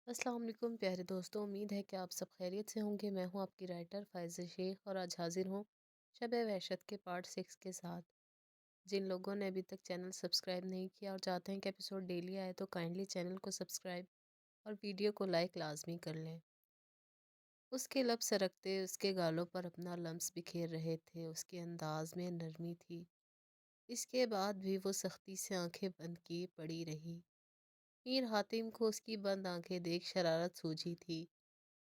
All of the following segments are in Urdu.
السلام علیکم پیارے دوستوں، امید ہے کہ آپ سب خیریت سے ہوں گے۔ میں ہوں آپ کی رائٹر فائزہ شیخ اور آج حاضر ہوں شب وحشت کے پارٹ 6 کے ساتھ۔ جن لوگوں نے ابھی تک چینل سبسکرائب نہیں کیا اور چاہتے ہیں کہ ایپیسوڈ ڈیلی آئے تو کائنڈلی چینل کو سبسکرائب اور ویڈیو کو لائک لازمی کر لیں۔ اس کے لب سرکتے اس کے گالوں پر اپنا لمس بکھیر رہے تھے، اس کے انداز میں نرمی تھی۔ اس کے بعد بھی وہ سختی سے آنکھیں بند کیے پڑی رہی۔ میر حاتم کو اس کی بند آنکھیں دیکھ شرارت سوجھی تھی۔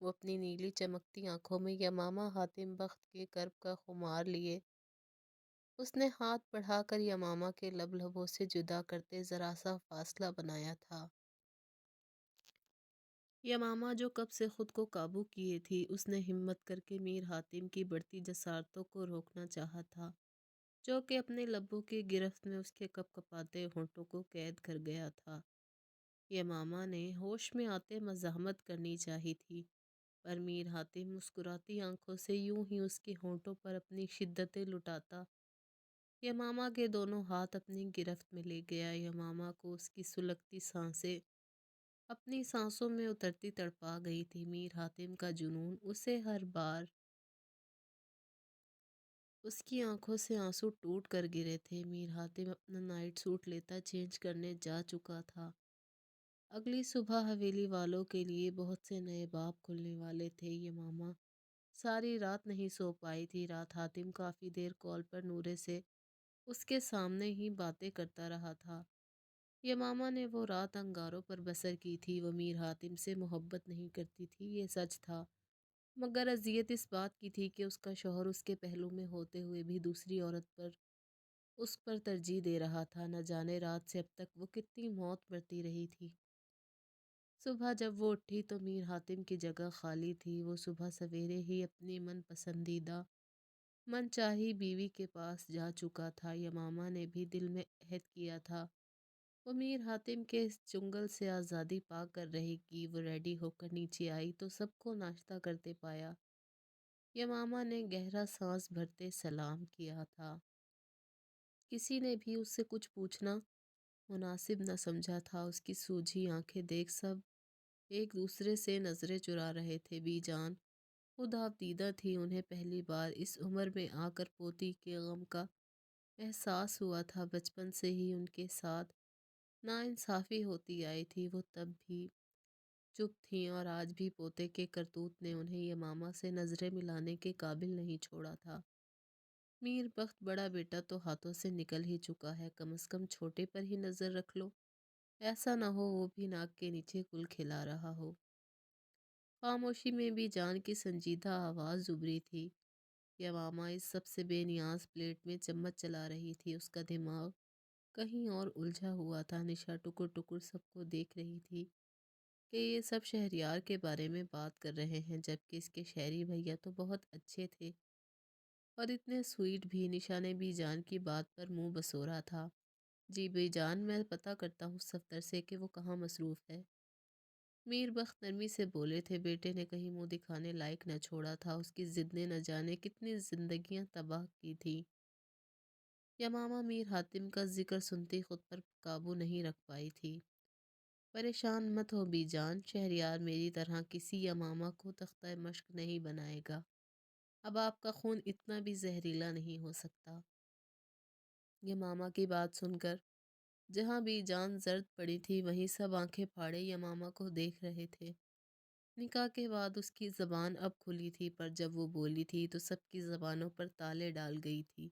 وہ اپنی نیلی چمکتی آنکھوں میں یمامہ حاتم بخت کے کرب کا خمار لیے اس نے ہاتھ بڑھا کر یمامہ کے لبوں سے جدا کرتے ذرا سا فاصلہ بنایا تھا۔ یمامہ جو کب سے خود کو قابو کیے تھی، اس نے ہمت کر کے میر حاتم کی بڑھتی جسارتوں کو روکنا چاہا تھا، جو کہ اپنے لبوں کی گرفت میں اس کے کپ کپاتے ہونٹوں کو قید کر گیا تھا۔ یمامہ نے ہوش میں آتے مزاحمت کرنی چاہی تھی، پر میر حاتم مسکراتی آنکھوں سے یوں ہی اس کے ہونٹوں پر اپنی شدتیں لٹاتا یمامہ کے دونوں ہاتھ اپنی گرفت میں لے گیا۔ یمامہ کو اس کی سلگتی سانسیں اپنی سانسوں میں اترتی تڑپا گئی تھی۔ میر حاتم کا جنون اسے ہر بار اس کی آنکھوں سے آنسو ٹوٹ کر گرے تھے۔ میر حاتم اپنا نائٹ سوٹ لیتا چینج کرنے جا چکا تھا۔ اگلی صبح حویلی والوں کے لیے بہت سے نئے باب کھلنے والے تھے۔ یمامہ ساری رات نہیں سو پائی تھی۔ رات حاتم کافی دیر کال پر نورے سے اس کے سامنے ہی باتیں کرتا رہا تھا۔ یمامہ نے وہ رات انگاروں پر بسر کی تھی۔ وہ میر حاتم سے محبت نہیں کرتی تھی، یہ سچ تھا، مگر اذیت اس بات کی تھی کہ اس کا شوہر اس کے پہلو میں ہوتے ہوئے بھی دوسری عورت پر اس پر ترجیح دے رہا تھا۔ نہ جانے رات سے اب تک وہ کتنی موت مرتی رہی تھی۔ صبح جب وہ اٹھی تو میر حاتم کی جگہ خالی تھی۔ وہ صبح سویرے ہی اپنی من پسندیدہ من چاہی بیوی کے پاس جا چکا تھا۔ یمامہ نے بھی دل میں عہد کیا تھا وہ میر حاتم کے اس چنگل سے آزادی پا کر رہے گی۔ وہ ریڈی ہو کر نیچے آئی تو سب کو ناشتہ کرتے پایا۔ یمامہ نے گہرا سانس بھرتے سلام کیا تھا۔ کسی نے بھی اس سے کچھ پوچھنا مناسب نہ سمجھا تھا۔ اس کی سوجھی آنکھیں دیکھ سب ایک دوسرے سے نظریں چرا رہے تھے۔ بی جان خود آبدیدہ تھی، انہیں پہلی بار اس عمر میں آ کر پوتی کے غم کا احساس ہوا تھا۔ بچپن سے ہی ان کے ساتھ ناانصافی ہوتی آئی تھی، وہ تب بھی چپ تھیں اور آج بھی پوتے کے کرتوت نے انہیں یمامہ سے نظریں ملانے کے قابل نہیں چھوڑا تھا۔ میر بخت بڑا بیٹا تو ہاتھوں سے نکل ہی چکا ہے، کم از کم چھوٹے پر ہی نظر رکھ لو، ایسا نہ ہو وہ بھی ناک کے نیچے کل کھلا رہا ہو۔ خاموشی میں بھی جان کی سنجیدہ آواز ابھری تھی۔ یمامہ اس سب سے بے نیاز پلیٹ میں چمچ چلا رہی تھی، اس کا دماغ کہیں اور الجھا ہوا تھا۔ نشا ٹکر ٹکر سب کو دیکھ رہی تھی کہ یہ سب شہریار کے بارے میں بات کر رہے ہیں، جبکہ اس کے شہری بھیا تو بہت اچھے تھے اور اتنے سویٹ بھی۔ نشا نے بی جان کی بات پر منہ بسورا تھا۔ جی بی جان، میں پتہ کرتا ہوں صفدر سے کہ وہ کہاں مصروف ہے۔ میر بخت نرمی سے بولے تھے۔ بیٹے نے کہیں منہ دکھانے لائق نہ چھوڑا تھا، اس کی ضد نے نہ جانے کتنی زندگیاں تباہ کی تھی۔ یمامہ میر حاتم کا ذکر سنتی خود پر قابو نہیں رکھ پائی تھی۔ پریشان مت ہو بی جان، شہریار میری طرح کسی یمامہ کو تختہ مشق نہیں بنائے گا۔ اب آپ کا خون اتنا بھی زہریلا نہیں ہو سکتا۔ یمامہ کی بات سن کر جہاں بی جان زرد پڑی تھی، وہیں سب آنکھیں پھاڑے یمامہ کو دیکھ رہے تھے۔ نکاح کے بعد اس کی زبان اب کھلی تھی، پر جب وہ بولی تھی تو سب کی زبانوں پر تالے ڈال گئی تھی۔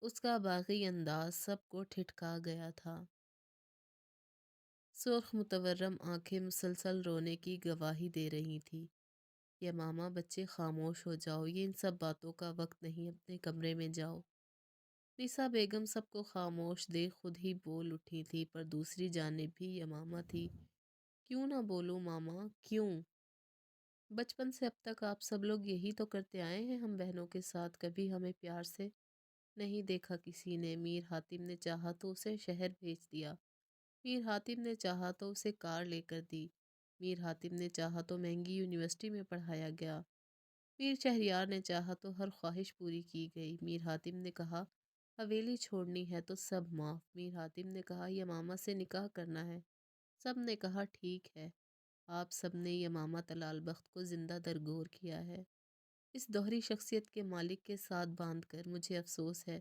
اس کا باغی انداز سب کو ٹھٹکا گیا تھا۔ سرخ متورم آنکھیں مسلسل رونے کی گواہی دے رہی تھی۔ یمامہ بچے خاموش ہو جاؤ، یہ ان سب باتوں کا وقت نہیں، اپنے کمرے میں جاؤ۔ نسا بیگم سب کو خاموش دیکھ خود ہی بول اٹھی تھی، پر دوسری جانب بھی یمامہ تھی۔ کیوں نہ بولوں ماما، کیوں؟ بچپن سے اب تک آپ سب لوگ یہی تو کرتے آئے ہیں ہم بہنوں کے ساتھ، کبھی ہمیں پیار سے نہیں دیکھا کسی نے۔ میر حاتم نے چاہا تو اسے شہر بھیج دیا، میر حاتم نے چاہا تو اسے کار لے کر دی، میر حاتم نے چاہا تو مہنگی یونیورسٹی میں پڑھایا گیا، میر شہریار نے چاہا تو ہر خواہش پوری کی گئی۔ میر حاتم نے کہا حویلی چھوڑنی ہے تو سب معاف، میر حاتم نے کہا یمامہ سے نکاح کرنا ہے، سب نے کہا ٹھیک ہے۔ آپ سب نے یمامہ طلال بخت کو زندہ درگور کیا ہے۔ اس دوہری شخصیت کے مالک کے ساتھ باندھ کر مجھے افسوس ہے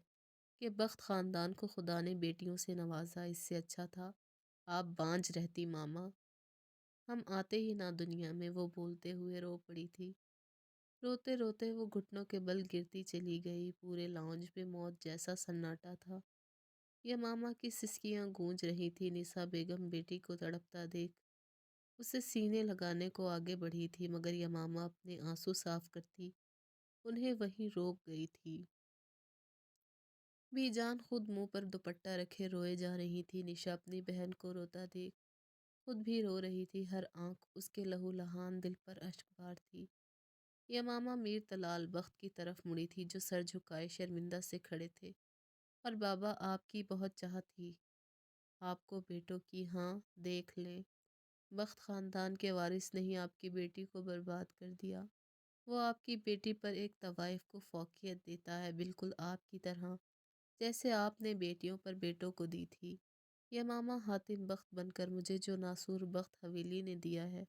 کہ بخت خاندان کو خدا نے بیٹیوں سے نوازا۔ اس سے اچھا تھا آپ بانجھ رہتی ماما، ہم آتے ہی نہ دنیا میں، وہ بولتے ہوئے رو پڑی تھی۔ روتے روتے وہ گھٹنوں کے بل گرتی چلی گئی۔ پورے لاؤنج میں موت جیسا سناٹا تھا۔ یمامہ کی سسکیاں گونج رہی تھی۔ نسا بیگم بیٹی کو تڑپتا دیکھ اسے سینے لگانے کو آگے بڑھی تھی، مگر یمامہ اپنے آنسو صاف کرتی انہیں وہیں روک گئی تھی۔ بی جان خود منہ پر دوپٹہ رکھے روئے جا رہی تھی۔ نشا اپنی بہن کو روتا دیکھ خود بھی رو رہی تھی۔ ہر آنکھ اس کے لہو لہان دل پر اشک بار تھی۔ یمامہ میر طلال بخت کی طرف مڑی تھی جو سر جھکائے شرمندہ سے کھڑے تھے۔ اور بابا، آپ کی بہت چاہت تھی آپ کو بیٹوں کی۔ ہاں دیکھ لیں، بخت خاندان کے وارث نے ہی آپ کی بیٹی کو برباد کر دیا۔ وہ آپ کی بیٹی پر ایک طوائف کو فوقیت دیتا ہے، بالکل آپ کی طرح جیسے آپ نے بیٹیوں پر بیٹوں کو دی تھی۔ یمامہ حاتم بخت بن کر مجھے جو ناصور بخت حویلی نے دیا ہے،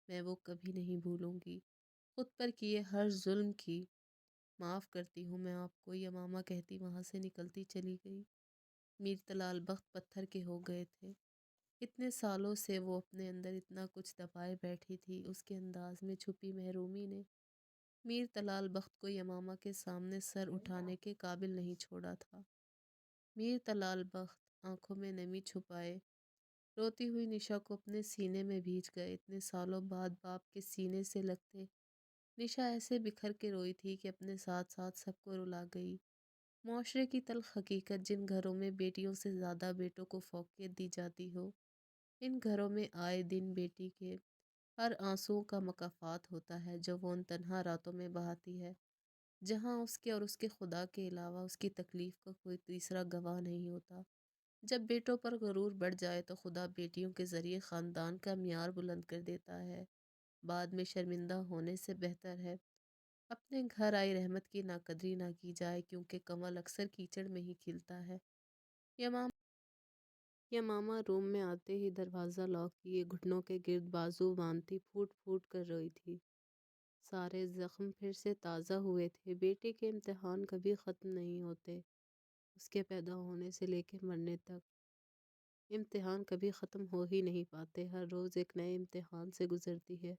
میں وہ کبھی نہیں بھولوں گی۔ خود پر کیے ہر ظلم کی معاف کرتی ہوں میں آپ کو، یمامہ کہتی وہاں سے نکلتی چلی گئی۔ میر طلال بخت پتھر کے ہو گئے تھے۔ اتنے سالوں سے وہ اپنے اندر اتنا کچھ دبائے بیٹھی تھی۔ اس کے انداز میں چھپی محرومی نے میر طلال بخت کو یمامہ کے سامنے سر اٹھانے کے قابل نہیں چھوڑا تھا۔ میر طلال بخت آنکھوں میں نمی چھپائے روتی ہوئی نشا کو اپنے سینے میں بھیج گئے۔ اتنے سالوں بعد باپ کے سینے سے لگتے نشا ایسے بکھر کے روئی تھی کہ اپنے ساتھ ساتھ سب کو رلا گئی۔ معاشرے کی تلخ حقیقت، جن گھروں میں بیٹیوں سے زیادہ بیٹوں کو فوقیت دی جاتی ہو، ان گھروں میں آئے دن بیٹی کے ہر آنسوؤں کا مکافات ہوتا ہے جو وہ ان تنہا راتوں میں بہاتی ہے، جہاں اس کے اور اس کے خدا کے علاوہ اس کی تکلیف کا کوئی تیسرا گواہ نہیں ہوتا۔ جب بیٹوں پر غرور بڑھ جائے تو خدا بیٹیوں کے ذریعے خاندان کا معیار بلند کر دیتا ہے۔ بعد میں شرمندہ ہونے سے بہتر ہے اپنے گھر آئی رحمت کی ناقدری نہ کی جائے، کیونکہ کمل اکثر کیچڑ میں ہی کھلتا ہے۔ یمامہ روم میں آتے ہی دروازہ لاک کیے گھٹنوں کے گرد بازو باندھتی پھوٹ پھوٹ کر روئی تھی۔ سارے زخم پھر سے تازہ ہوئے تھے۔ بیٹے کے امتحان کبھی ختم نہیں ہوتے، اس کے پیدا ہونے سے لے کے مرنے تک امتحان کبھی ختم ہو ہی نہیں پاتے۔ ہر روز ایک نئے امتحان سے گزرتی ہے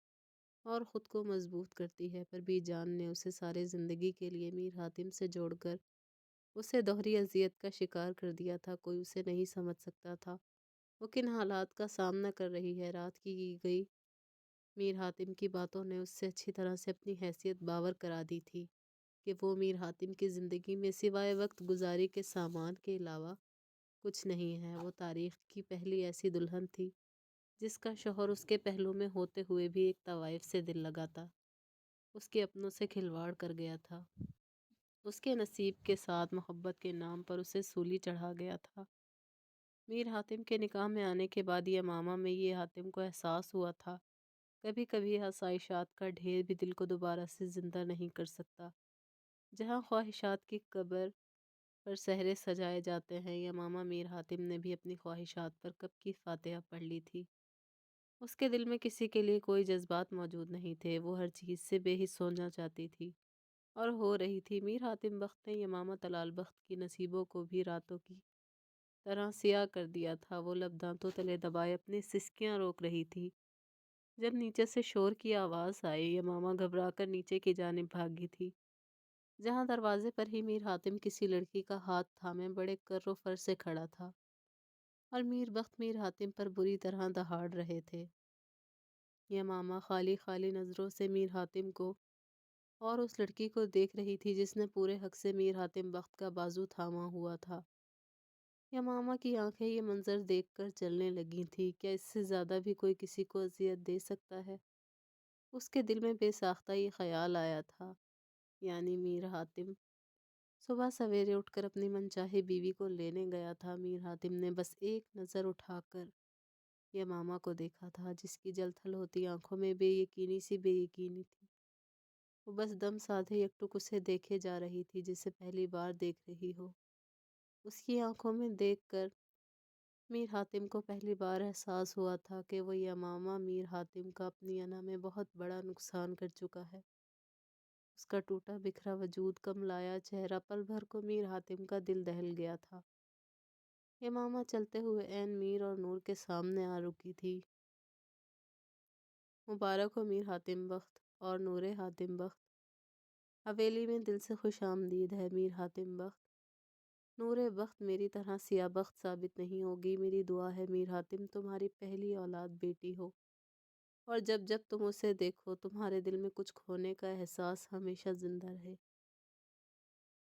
اور خود کو مضبوط کرتی ہے، پر بی جان نے اسے سارے زندگی کے لیے میر حاتم سے جوڑ کر اسے دوہری اذیت کا شکار کر دیا تھا۔ کوئی اسے نہیں سمجھ سکتا تھا وہ کن حالات کا سامنا کر رہی ہے۔ رات کی گئی میر حاتم کی باتوں نے اس سے اچھی طرح سے اپنی حیثیت باور کرا دی تھی کہ وہ میر حاتم کی زندگی میں سوائے وقت گزاری کے سامان کے علاوہ کچھ نہیں ہے۔ وہ تاریخ کی پہلی ایسی دلہن تھی جس کا شوہر اس کے پہلو میں ہوتے ہوئے بھی ایک طوائف سے دل لگاتا، اس کے اپنوں سے کھلواڑ کر گیا تھا، اس کے نصیب کے ساتھ محبت کے نام پر اسے سولی چڑھا گیا تھا۔ میر حاتم کے نکاح میں آنے کے بعد یمامہ میں یہ حاتم کو احساس ہوا تھا، کبھی کبھی آسائشات کا ڈھیر بھی دل کو دوبارہ سے زندہ نہیں کر سکتا۔ جہاں خواہشات کی قبر پر سہرے سجائے جاتے ہیں، یمامہ میر حاتم نے بھی اپنی خواہشات پر کب کی فاتحہ پڑھ لی تھی۔ اس کے دل میں کسی کے لیے کوئی جذبات موجود نہیں تھے، وہ ہر چیز سے بے حس ہونا چاہتی تھی اور ہو رہی تھی۔ میر حاتم بخت نے یمامہ طلال بخت کی نصیبوں کو بھی راتوں کی طرح سیاہ کر دیا تھا۔ وہ لب دانتوں تلے دبائے اپنی سسکیاں روک رہی تھی۔ جب نیچے سے شور کی آواز آئی، یمامہ گھبرا کر نیچے کی جانب بھاگی تھی، جہاں دروازے پر ہی میر حاتم کسی لڑکی کا ہاتھ تھامے بڑے کر و فر سے کھڑا تھا اور میر بخت میر حاتم پر بری طرح دہاڑ رہے تھے۔ یمامہ خالی خالی نظروں سے میر حاتم کو اور اس لڑکی کو دیکھ رہی تھی جس نے پورے حق سے میر حاتم بخت کا بازو تھاما ہوا تھا۔ یمامہ کی آنکھیں یہ منظر دیکھ کر جلنے لگی تھیں۔ کیا اس سے زیادہ بھی کوئی کسی کو اذیت دے سکتا ہے؟ اس کے دل میں بے ساختہ یہ خیال آیا تھا، یعنی میر حاتم صبح سویرے اٹھ کر اپنی منچاہی بیوی کو لینے گیا تھا۔ میر حاتم نے بس ایک نظر اٹھا کر یمامہ کو دیکھا تھا، جس کی جل تھل ہوتی آنکھوں میں بے یقینی سی بے یقینی تھی۔ وہ بس دم سادھے یکٹک اسے دیکھے جا رہی تھی جسے پہلی بار دیکھ رہی ہو۔ اس کی آنکھوں میں دیکھ کر میر حاتم کو پہلی بار احساس ہوا تھا کہ وہ یمامہ میر حاتم کا اپنی انا میں بہت بڑا نقصان کر چکا ہے۔ اس کا ٹوٹا بکھرا وجود، کملایا چہرہ، پل بھر کو میر حاتم کا دل دہل گیا تھا۔ یمامہ چلتے ہوئے عین میر اور نور کے سامنے آ رکی تھی۔ مبارک ہو میر حاتم بخت اور نور حاتم بخت۔ حویلی میں دل سے خوش آمدید ہے میر حاتم بخت۔ نور بخت میری طرح سیاہ بخت ثابت نہیں ہوگی۔ میری دعا ہے میر حاتم تمہاری پہلی اولاد بیٹی ہو، اور جب جب تم اسے دیکھو تمہارے دل میں کچھ کھونے کا احساس ہمیشہ زندہ رہے۔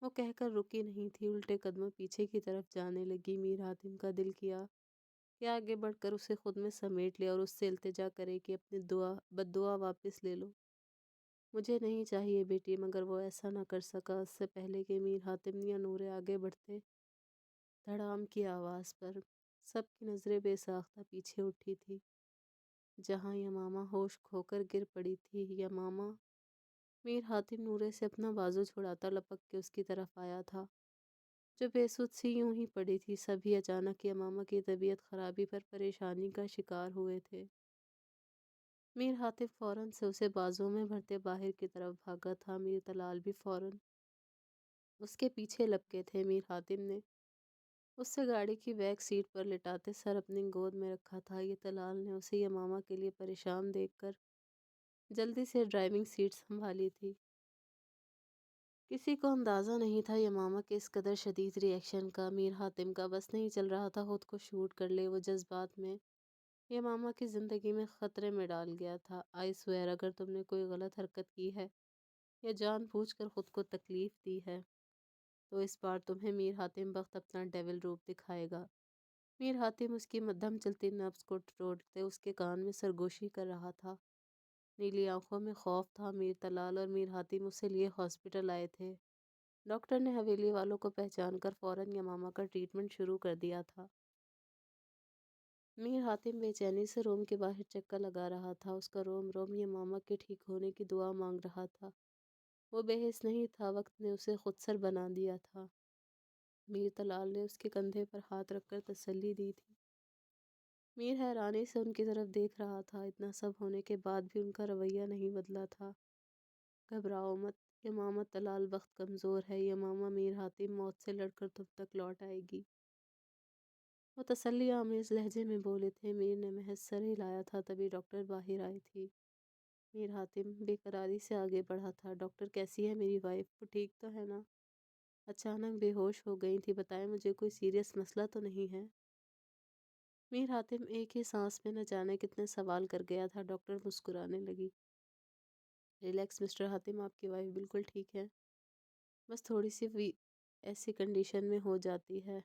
وہ کہہ کر رکی نہیں تھی، الٹے قدموں پیچھے کی طرف جانے لگی۔ میر حاتم کا دل کیا کہ آگے بڑھ کر اسے خود میں سمیٹ لے اور اس سے التجا کرے کہ اپنی بد دعا واپس لے لو۔ مجھے نہیں چاہیے بیٹی، مگر وہ ایسا نہ کر سکا۔ اس سے پہلے کہ میر حاتم یا نور آگے بڑھتے، دھڑام کی آواز پر سب کی نظریں بے ساختہ پیچھے اٹھی تھی۔ جہاں یمامہ ہوش کھو کر گر پڑی تھی، یمامہ میر حاتم نورے سے اپنا بازو چھڑاتا لپک کے اس کی طرف آیا تھا، جو بے سدھ سی یوں ہی پڑی تھی۔ سبھی اچانک یمامہ کی طبیعت خرابی پر پریشانی کا شکار ہوئے تھے۔ میر حاتم فوراً سے اسے بازوں میں بھرتے باہر کی طرف بھاگا تھا۔ میر طلال بھی فوراً اس کے پیچھے لپکے تھے۔ میر حاتم نے اس سے گاڑی کی بیک سیٹ پر لٹاتے سر اپنی گود میں رکھا تھا۔ یہ طلال نے اسے یمامہ کے لیے پریشان دیکھ کر جلدی سے ڈرائیونگ سیٹ سنبھالی تھی۔ کسی کو اندازہ نہیں تھا یمامہ کے اس قدر شدید ری ایکشن کا۔ میر حاتم کا بس نہیں چل رہا تھا خود کو شوٹ کر لے۔ وہ جذبات میں یمامہ کی زندگی میں خطرے میں ڈال گیا تھا۔ آئی سویئر اگر تم نے کوئی غلط حرکت کی ہے یا جان بوجھ کر خود کو تکلیف دی ہے تو اس بار تمہیں میر حاتم بخت اپنا ڈیول روپ دکھائے گا۔ میر حاتم اس کی مدھم چلتی نبض کو ٹٹولتے اس کے کان میں سرگوشی کر رہا تھا۔ نیلی آنکھوں میں خوف تھا۔ میر طلال اور میر حاتم اسے لیے ہاسپٹل آئے تھے۔ ڈاکٹر نے حویلی والوں کو پہچان کر فوراً یمامہ کا ٹریٹمنٹ شروع کر دیا تھا۔ میر حاتم بے چینی سے روم کے باہر چکر لگا رہا تھا۔ اس کا روم روم یمامہ کے ٹھیک ہونے کی دعا مانگ رہا تھا۔ وہ بے حس نہیں تھا، وقت نے اسے خود سر بنا دیا تھا۔ میر طلال نے اس کے کندھے پر ہاتھ رکھ کر تسلی دی تھی۔ میر حیرانی سے ان کی طرف دیکھ رہا تھا۔ اتنا سب ہونے کے بعد بھی ان کا رویہ نہیں بدلا تھا۔ گھبراؤ مت، یمامہ طلال بخت کمزور ہے۔ یمامہ میر حاتم موت سے لڑ کر تم تک لوٹ آئے گی۔ وہ تسلی آمیز لہجے میں بولے تھے۔ میر نے محض سر ہلایا تھا، تبھی ڈاکٹر باہر آئی تھی۔ میر حاتم بے قراری سے آگے بڑھا تھا۔ ڈاکٹر کیسی ہے میری وائف؟ وہ ٹھیک تو ہے نا؟ اچانک بے ہوش ہو گئی تھی۔ بتائیں مجھے کوئی سیریس مسئلہ تو نہیں ہے؟ میر حاتم ایک ہی سانس میں نہ جانے کتنے سوال کر گیا تھا۔ ڈاکٹر مسکرانے لگی۔ ریلیکس مسٹر حاتم، آپ کی وائف بالکل ٹھیک ہے، بس تھوڑی سی ایسی کنڈیشن میں ہو جاتی ہے